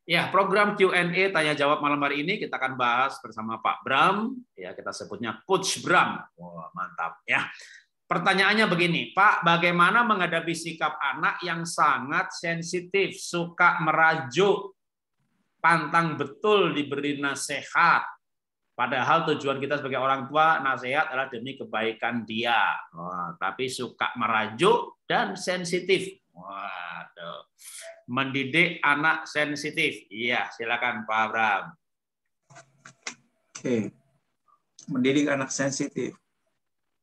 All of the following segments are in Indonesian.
Ya, program Q&A tanya jawab malam hari ini kita akan bahas bersama Pak Bram, ya kita sebutnya Coach Bram. Wah, mantap ya. Pertanyaannya begini, Pak, bagaimana menghadapi sikap anak yang sangat sensitif, suka merajuk, pantang betul diberi nasihat, padahal tujuan kita sebagai orang tua nasihat adalah demi kebaikan dia. Wah, tapi suka merajuk dan sensitif. Waduh. Mendidik anak sensitif. Iya, silakan Pak Abraham. Oke. Mendidik anak sensitif.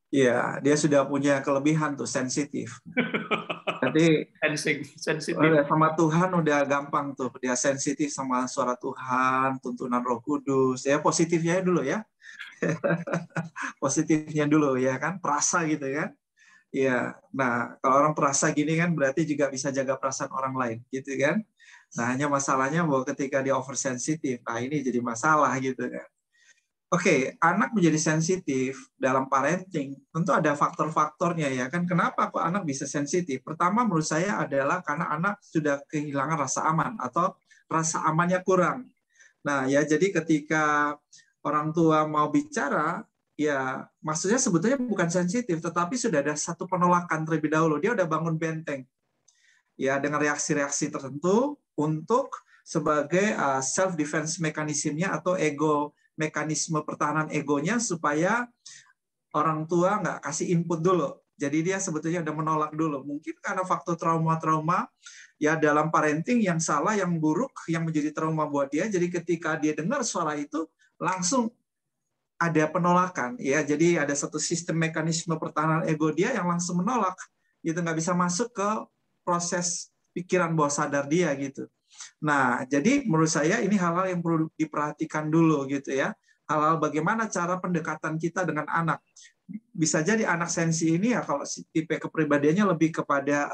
Iya, dia sudah punya kelebihan tuh sensitif. Jadi sensitif. Sama Tuhan udah gampang tuh, dia sensitif sama suara Tuhan, tuntunan Roh Kudus. Ya positifnya dulu ya. Positifnya dulu ya kan, perasa gitu kan. Iya. Nah, kalau orang perasa gini kan berarti juga bisa jaga perasaan orang lain, gitu kan. Nah, hanya masalahnya bahwa ketika dia oversensitif, nah ini jadi masalah gitu kan. Oke, anak menjadi sensitif dalam parenting, tentu ada faktor-faktornya ya kan. Kenapa kok anak bisa sensitif? Pertama menurut saya adalah karena anak sudah kehilangan rasa aman atau rasa amannya kurang. Nah, ya jadi ketika orang tua mau bicara, ya maksudnya sebetulnya bukan sensitif, tetapi sudah ada satu penolakan terlebih dahulu. Dia udah bangun benteng. Ya, dengan reaksi-reaksi tertentu untuk sebagai self defense mekanismenya atau mekanisme pertahanan egonya supaya orang tua nggak kasih input dulu. Jadi dia sebetulnya udah menolak dulu. Mungkin karena faktor trauma-trauma ya dalam parenting yang salah, yang buruk, yang menjadi trauma buat dia. Jadi ketika dia dengar suara itu langsung ada penolakan. Ya, jadi ada satu sistem mekanisme pertahanan ego dia yang langsung menolak. Gitu nggak bisa masuk ke proses pikiran bawah sadar dia gitu. Nah, jadi menurut saya ini hal-hal yang perlu diperhatikan dulu gitu ya. Hal-hal bagaimana cara pendekatan kita dengan anak. Bisa jadi anak sensi ini ya kalau tipe kepribadiannya lebih kepada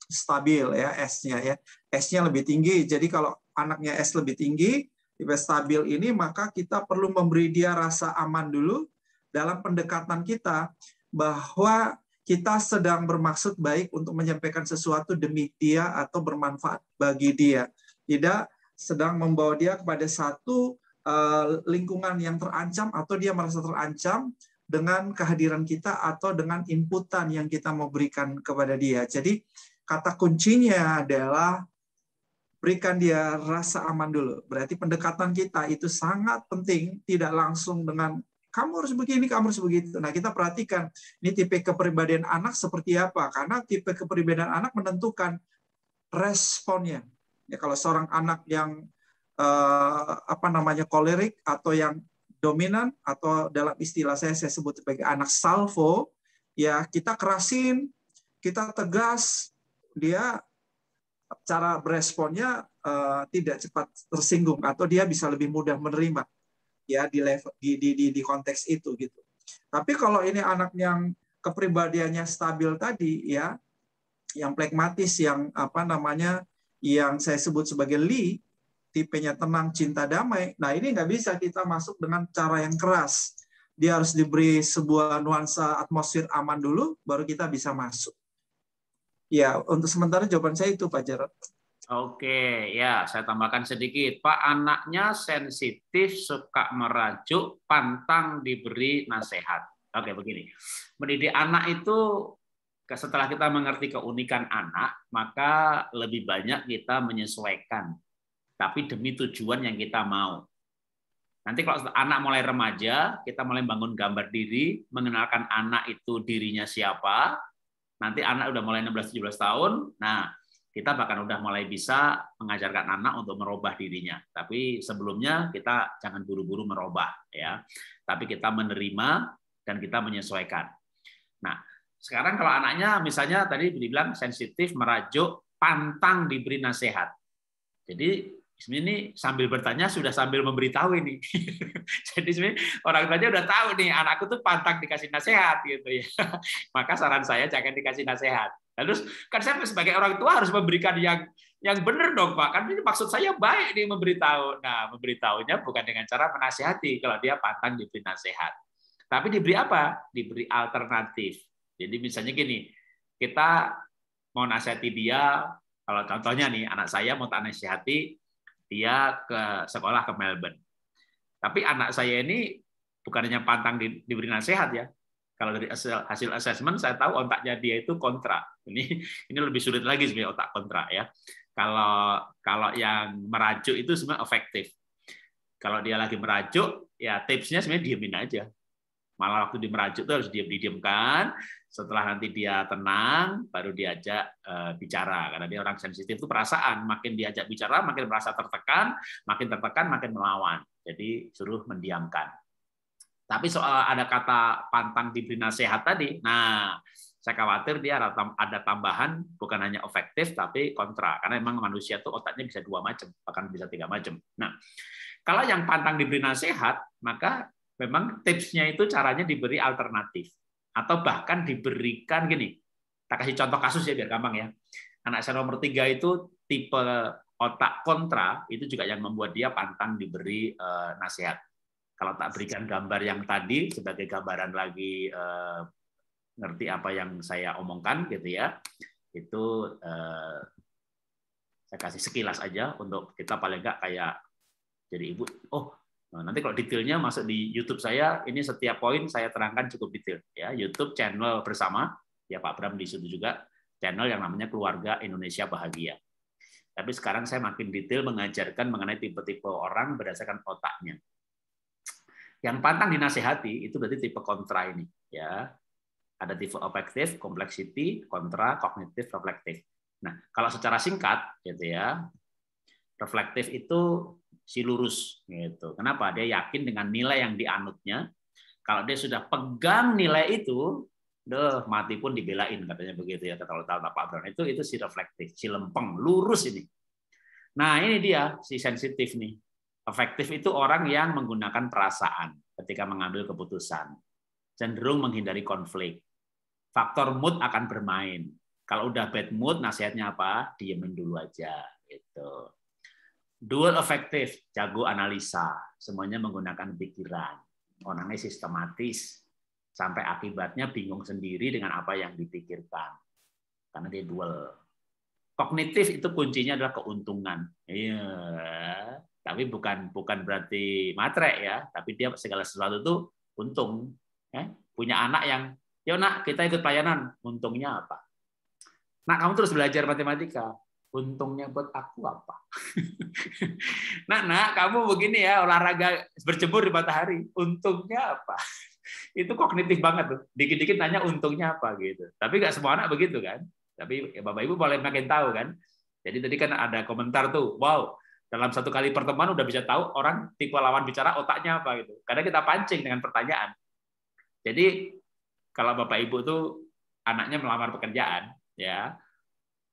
stabil ya S-nya ya. S-nya lebih tinggi. Jadi kalau anaknya S lebih tinggi, tipe stabil ini maka kita perlu memberi dia rasa aman dulu dalam pendekatan kita bahwa kita sedang bermaksud baik untuk menyampaikan sesuatu demi dia atau bermanfaat bagi dia. Tidak sedang membawa dia kepada satu lingkungan yang terancam atau dia merasa terancam dengan kehadiran kita atau dengan inputan yang kita mau berikan kepada dia. Jadi kata kuncinya adalah berikan dia rasa aman dulu. Berarti pendekatan kita itu sangat penting, tidak langsung dengan kamu harus begini, kamu harus begitu. Nah, kita perhatikan ini tipe kepribadian anak seperti apa, karena tipe kepribadian anak menentukan responnya. Ya, kalau seorang anak yang kolerik atau yang dominan atau dalam istilah saya sebut sebagai anak salvo, ya kita kerasin, kita tegas, dia cara beresponnya tidak cepat tersinggung atau dia bisa lebih mudah menerima. Ya di konteks itu gitu. Tapi kalau ini anak yang kepribadiannya stabil tadi ya, yang pragmatis, yang yang saya sebut sebagai Lee, tipenya tenang, cinta, damai. Nah ini nggak bisa kita masuk dengan cara yang keras. Dia harus diberi sebuah nuansa atmosfer aman dulu, baru kita bisa masuk. Ya untuk sementara jawaban saya itu Pak Jarod. Oke, ya saya tambahkan sedikit. Pak, anaknya sensitif, suka merajuk, pantang diberi nasihat. Oke, begini. Mendidik anak itu, setelah kita mengerti keunikan anak, maka lebih banyak kita menyesuaikan. Tapi demi tujuan yang kita mau. Nanti kalau anak mulai remaja, kita mulai bangun gambar diri, mengenalkan anak itu dirinya siapa. Nanti anak udah mulai 16-17 tahun, nah kita bahkan udah mulai bisa mengajarkan anak untuk merubah dirinya. Tapi sebelumnya kita jangan buru-buru merubah ya. Tapi kita menerima dan kita menyesuaikan. Nah, sekarang kalau anaknya misalnya tadi dibilang sensitif, merajuk, pantang diberi nasihat. Jadi ini sambil bertanya sudah sambil memberitahu ini. Jadi sebenarnya orang tuanya udah tahu nih anakku tuh pantang dikasih nasihat gitu ya. Maka saran saya jangan dikasih nasihat. Lalu kan saya sebagai orang tua harus memberikan yang benar dong Pak. Kan ini maksud saya baik nih memberitahu. Nah, memberitahunya bukan dengan cara menasihati kalau dia pantang diberi nasihat. Tapi diberi apa? Diberi alternatif. Jadi misalnya gini, kita mau nasihati dia, kalau contohnya nih anak saya mau tak nasihati, dia ke sekolah ke Melbourne. Tapi anak saya ini bukannya pantang diberi nasihat ya. Kalau dari hasil assessment saya tahu otaknya dia itu kontra. Ini lebih sulit lagi sebenarnya otak kontra ya. Kalau yang merajuk itu sebenarnya efektif. Kalau dia lagi merajuk, ya tipsnya sebenarnya diemin aja. Malah waktu di merajuk itu harus didiamkan. Setelah nanti dia tenang, baru diajak bicara. Karena dia orang sensitif itu perasaan. Makin diajak bicara, makin merasa tertekan, makin melawan. Jadi suruh mendiamkan. Tapi soal ada kata pantang diberi nasihat tadi, nah saya khawatir dia ada tambahan bukan hanya efektif tapi kontra, karena memang manusia tuh otaknya bisa 2 macam, bahkan bisa 3 macam. Nah, kalau yang pantang diberi nasihat, maka memang tipsnya itu caranya diberi alternatif atau bahkan diberikan gini. Kita kasih contoh kasus ya biar gampang ya. Anak saya nomor 3 itu tipe otak kontra, itu juga yang membuat dia pantang diberi nasihat. Kalau tak berikan gambar yang tadi sebagai gambaran lagi ngerti apa yang saya omongkan gitu ya, itu saya kasih sekilas aja untuk kita paling nggak kayak jadi ibu. Oh, nanti kalau detailnya masuk di YouTube saya, ini setiap poin saya terangkan cukup detail ya. YouTube channel bersama ya Pak Bram di situ juga channel yang namanya Keluarga Indonesia Bahagia. Tapi sekarang saya makin detail mengajarkan mengenai tipe-tipe orang berdasarkan otaknya. Yang pantang dinasehati itu berarti tipe kontra ini ya. Ada tipe efektif, complexity, kontra, kognitif, reflektif. Nah, kalau secara singkat gitu ya, reflektif itu si lurus gitu. Kenapa? Dia yakin dengan nilai yang dianutnya. Kalau dia sudah pegang nilai itu, mati pun dibelain katanya begitu ya kata Pak Brown. Itu si reflektif, si lempeng, lurus ini. Nah, ini dia si sensitif nih. Efektif itu orang yang menggunakan perasaan ketika mengambil keputusan. Cenderung menghindari konflik. Faktor mood akan bermain. Kalau udah bad mood, nasihatnya apa? Diemin dulu aja. Gitu. Dual efektif, jago analisa. Semuanya menggunakan pikiran. Orangnya sistematis. Sampai akibatnya bingung sendiri dengan apa yang dipikirkan. Karena dia dual. Kognitif itu kuncinya adalah keuntungan. Iya. Tapi bukan berarti matre ya, tapi dia segala sesuatu itu untung. Ya. Punya anak yang, yuk nak kita ikut pelayanan, untungnya apa? Nak kamu terus belajar matematika, untungnya buat aku apa? Nak kamu begini ya olahraga berjemur di matahari, untungnya apa? Itu kognitif banget tuh. Dikit-dikit nanya untungnya apa gitu. Tapi nggak semua anak begitu kan? Tapi ya Bapak Ibu boleh makin tahu kan? Jadi tadi kan ada komentar tuh, wow. Dalam satu kali pertemuan udah bisa tahu orang tipe lawan bicara otaknya apa gitu. Karena kita pancing dengan pertanyaan. Jadi kalau Bapak Ibu tuh anaknya melamar pekerjaan, ya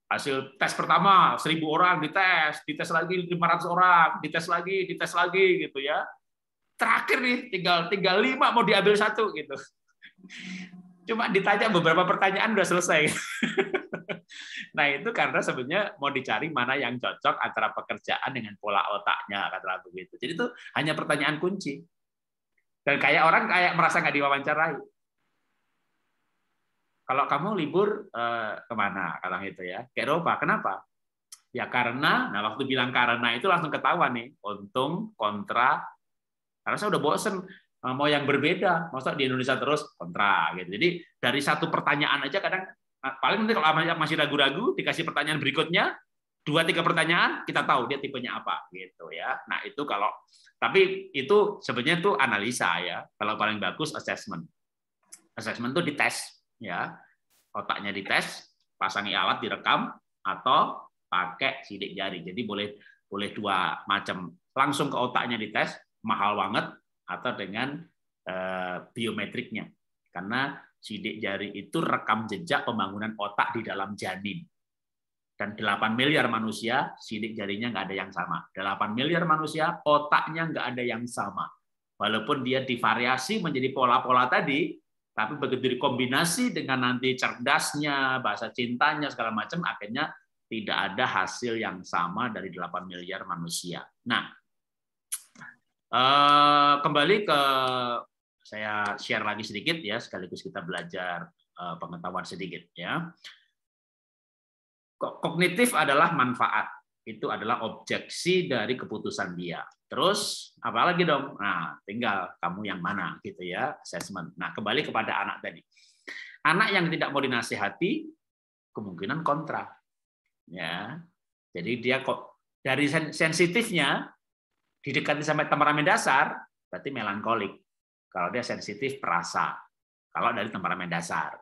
hasil tes pertama 1.000 orang dites lagi 500 orang, dites lagi gitu ya. Terakhir nih tinggal 5 mau diambil 1 gitu. Cuma ditanya beberapa pertanyaan udah selesai. Nah, itu karena sebenarnya mau dicari mana yang cocok antara pekerjaan dengan pola otaknya, kata begitu. Jadi itu hanya pertanyaan kunci. Dan orang merasa nggak diwawancarai. Kalau kamu libur kemana? Kata gitu ya. Ke Eropa. Kenapa? Ya karena, waktu bilang karena itu langsung ketahuan nih. Untung, kontra. Karena saya udah bosen mau yang berbeda. Masa di Indonesia terus kontra gitu. Jadi dari satu pertanyaan aja kadang paling nanti kalau masih ragu-ragu dikasih pertanyaan berikutnya 2-3 pertanyaan kita tahu dia tipenya apa gitu ya. Nah itu tapi itu sebenarnya itu analisa ya. Kalau paling bagus assessment itu dites ya, otaknya dites, pasangi alat direkam atau pakai sidik jari. Jadi boleh 2 macam, langsung ke otaknya dites mahal banget atau dengan biometriknya. Karena sidik jari itu rekam jejak pembangunan otak di dalam janin. Dan 8 miliar manusia, sidik jarinya nggak ada yang sama. 8 miliar manusia, otaknya nggak ada yang sama. Walaupun dia divariasi menjadi pola-pola tadi, tapi begitu dikombinasi dengan nanti cerdasnya, bahasa cintanya, segala macam, akhirnya tidak ada hasil yang sama dari 8 miliar manusia. Nah, kembali ke saya share lagi sedikit ya, sekaligus kita belajar pengetahuan sedikit ya. Kognitif adalah manfaat. itu adalah objeksi dari keputusan dia. Terus apa lagi dong? Nah, tinggal kamu yang mana gitu ya, assessment. Nah, kembali kepada anak tadi. Anak yang tidak mau dinasihati kemungkinan kontra. Ya. Jadi dia kok dari sensitifnya didekati sampai temperamen dasar berarti melankolik. Kalau dia sensitif perasa. Kalau dari temperamen dasar.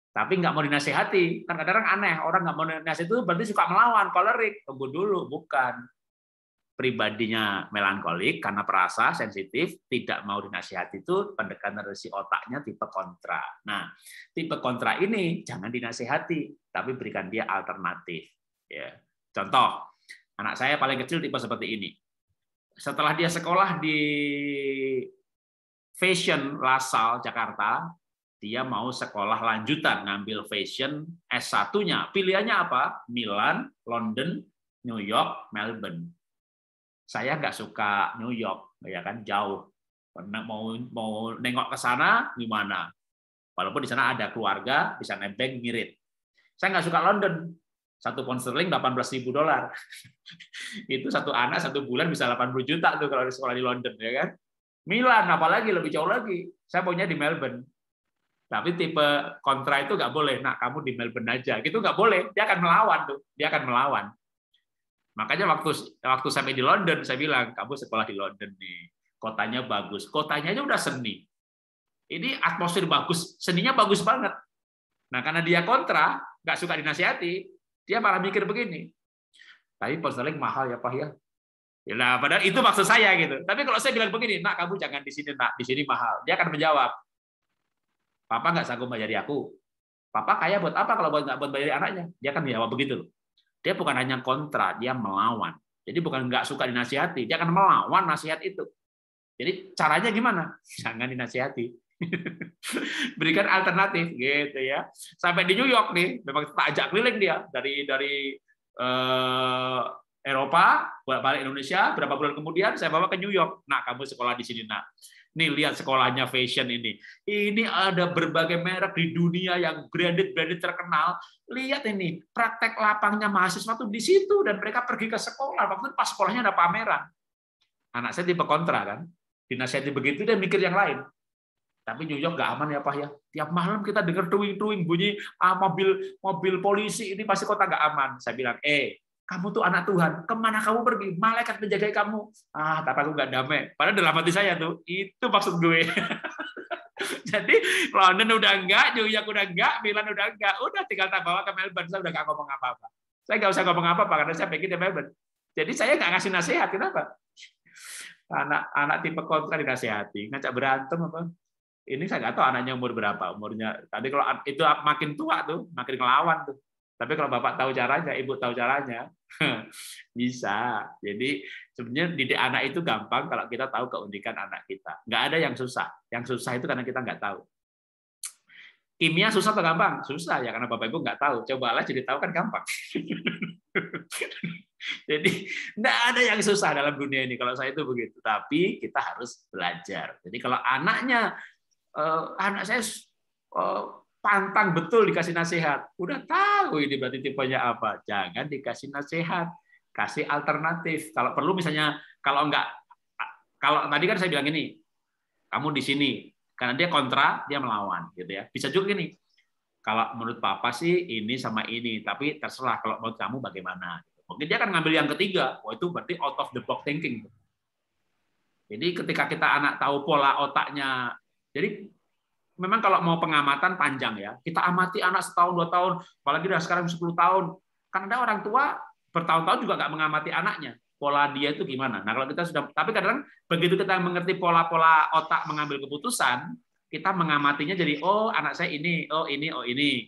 Tapi nggak mau dinasihati. Kan kadang-kadang aneh, orang nggak mau dinasihati itu berarti suka melawan, kolerik. Tunggu dulu, bukan. Pribadinya melankolik karena perasa, sensitif, tidak mau dinasihati itu pendekatan dari si otaknya tipe kontra. Nah, tipe kontra ini jangan dinasihati, tapi berikan dia alternatif. Ya. Contoh, anak saya paling kecil tipe seperti ini. Setelah dia sekolah di Fashion Lasal, Jakarta, dia mau sekolah lanjutan, ngambil fashion S1-nya. Pilihannya apa? Milan, London, New York, Melbourne. Saya nggak suka New York, ya kan jauh. Mau nengok ke sana gimana? Walaupun di sana ada keluarga, bisa nebeng ngirit. Saya nggak suka London. 1 pound sterling $18.000. Itu satu anak 1 bulan bisa 80 juta tuh kalau di sekolah di London, ya kan? Milan apalagi lebih jauh lagi. Saya punya di Melbourne. Tapi tipe kontra itu nggak boleh. Nah, kamu di Melbourne aja. Gitu nggak boleh. Dia akan melawan tuh. Dia akan melawan. Makanya waktu sampai di London, saya bilang, kamu sekolah di London nih. Kotanya bagus. Kotanya aja udah seni. Ini atmosfer bagus. Seninya bagus banget. Nah, karena dia kontra, nggak suka dinasihati, dia malah mikir begini. Tapi pound sterling mahal ya, Pak ya. Nah, padahal itu maksud saya gitu. Tapi kalau saya bilang begini, nak kamu jangan di sini, nak di sini mahal. Dia akan menjawab, Papa nggak sanggup bayari aku. Papa kaya buat apa kalau nggak buat bayari anaknya? Dia akan menjawab begitu. Dia bukan hanya kontra, dia melawan. Jadi bukan nggak suka dinasihati, dia akan melawan nasihat itu. Jadi caranya gimana? Jangan dinasihati. Berikan alternatif gitu ya. Sampai di New York nih, memang tak ajak keliling dia dari Eropa balik Indonesia, berapa bulan kemudian saya bawa ke New York. Nah, kamu sekolah di sini, nak. Nih lihat sekolahnya fashion ini. Ini ada berbagai merek di dunia yang branded terkenal. Lihat ini, praktek lapangnya mahasiswa tuh di situ dan mereka pergi ke sekolah. Waktu itu pas sekolahnya ada pameran. Anak saya tipe kontra kan. Dinasihati begitu dia mikir yang lain. Tapi New York nggak aman ya Pak ya. Tiap malam kita dengar tuing-tuing bunyi mobil polisi, ini pasti kota nggak aman. Saya bilang, kamu tuh anak Tuhan, kemana kamu pergi? Malaikat menjagai kamu. Kataku nggak damai. Padahal dalam hati saya tuh, itu maksud gue. Jadi London udah enggak, New York udah enggak, Milan udah enggak. Udah tinggal tak bawa ke Melbourne, saya udah nggak ngomong apa-apa. Saya nggak usah ngomong apa-apa karena saya pengen di Melbourne. Jadi saya nggak ngasih nasihat, kenapa? Anak tipe kontra dinasihati, ngajak berantem apa? Ini saya nggak tahu anaknya umur berapa umurnya. Tadi kalau itu makin tua tuh, makin ngelawan tuh. Tapi kalau Bapak tahu caranya, Ibu tahu caranya, bisa. Jadi sebenarnya didik anak itu gampang kalau kita tahu keunikan anak kita. Nggak ada yang susah. Yang susah itu karena kita nggak tahu. Kimia susah atau gampang? Susah ya karena Bapak Ibu nggak tahu. Cobalah jadi tahu kan gampang. Jadi nggak ada yang susah dalam dunia ini. Kalau saya itu begitu. Tapi kita harus belajar. Jadi kalau anak saya pantang betul dikasih nasihat. Udah tahu ini berarti tipenya apa. Jangan dikasih nasihat, kasih alternatif. Kalau perlu misalnya kalau tadi kan saya bilang ini, kamu di sini karena dia kontra, dia melawan gitu ya. Bisa juga gini. Kalau menurut Papa sih ini sama ini, tapi terserah kalau menurut kamu bagaimana. Mungkin dia akan ngambil yang ketiga. Itu berarti out of the box thinking. Jadi ketika kita anak tahu pola otaknya, jadi memang kalau mau pengamatan panjang ya, kita amati anak setahun 2 tahun, apalagi udah sekarang 10 tahun. Kan ada orang tua bertahun-tahun juga nggak mengamati anaknya, pola dia itu gimana. Nah kalau kita sudah, tapi kadang begitu kita mengerti pola-pola otak mengambil keputusan, kita mengamatinya jadi anak saya ini, ini.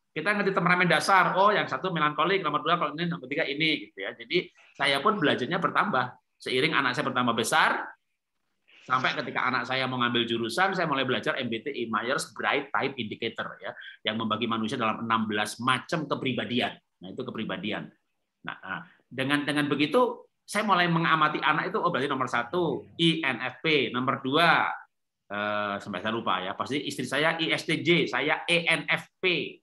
Kita ngerti temperamen dasar, yang satu melankolik, nomor 2 kalau ini, nomor 3 ini, gitu ya. Jadi saya pun belajarnya bertambah seiring anak saya bertambah besar. Sampai ketika anak saya mau ngambil jurusan, saya mulai belajar MBTI, Myers-Briggs Type Indicator, ya, yang membagi manusia dalam 16 macam kepribadian. Nah, itu kepribadian. Nah, dengan begitu, saya mulai mengamati anak itu, berarti nomor 1, INFP, nomor 2, sampai saya lupa ya, pasti istri saya ISTJ, saya ENFP.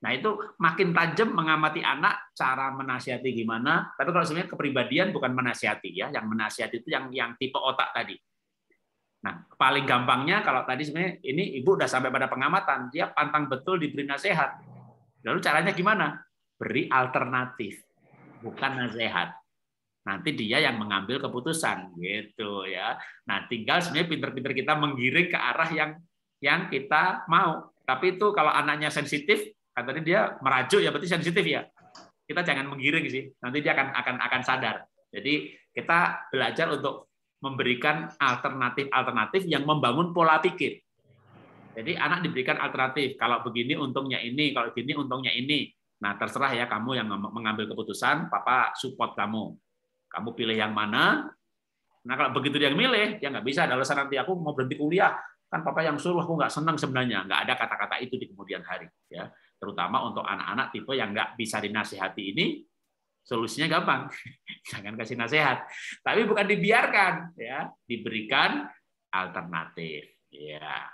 Nah, itu makin tajam mengamati anak, cara menasihati gimana. Tapi kalau sebenarnya kepribadian bukan menasihati ya, yang menasihati itu yang tipe otak tadi. Nah, paling gampangnya kalau tadi sebenarnya ini ibu udah sampai pada pengamatan, dia pantang betul diberi nasihat. Lalu caranya gimana? Beri alternatif, bukan nasihat. Nanti dia yang mengambil keputusan gitu ya. Nah, tinggal sebenarnya pinter-pinter kita menggiring ke arah yang kita mau. Tapi itu kalau anaknya sensitif, katanya dia merajuk ya berarti sensitif ya. Kita jangan menggiring sih. Nanti dia akan sadar. Jadi kita belajar untuk memberikan alternatif-alternatif yang membangun pola pikir. Jadi anak diberikan alternatif. Kalau begini untungnya ini, kalau begini untungnya ini. Nah, terserah ya kamu yang mengambil keputusan, papa support kamu. Kamu pilih yang mana? Nah, kalau begitu dia milih, ya nggak bisa. Ada alasan nanti aku mau berhenti kuliah, kan papa yang suruh, aku nggak senang sebenarnya. Nggak ada kata-kata itu di kemudian hari. Ya, terutama untuk anak-anak tipe yang nggak bisa dinasihati ini, solusinya gampang. Jangan kasih nasihat. Tapi bukan dibiarkan, ya, diberikan alternatif. Ya.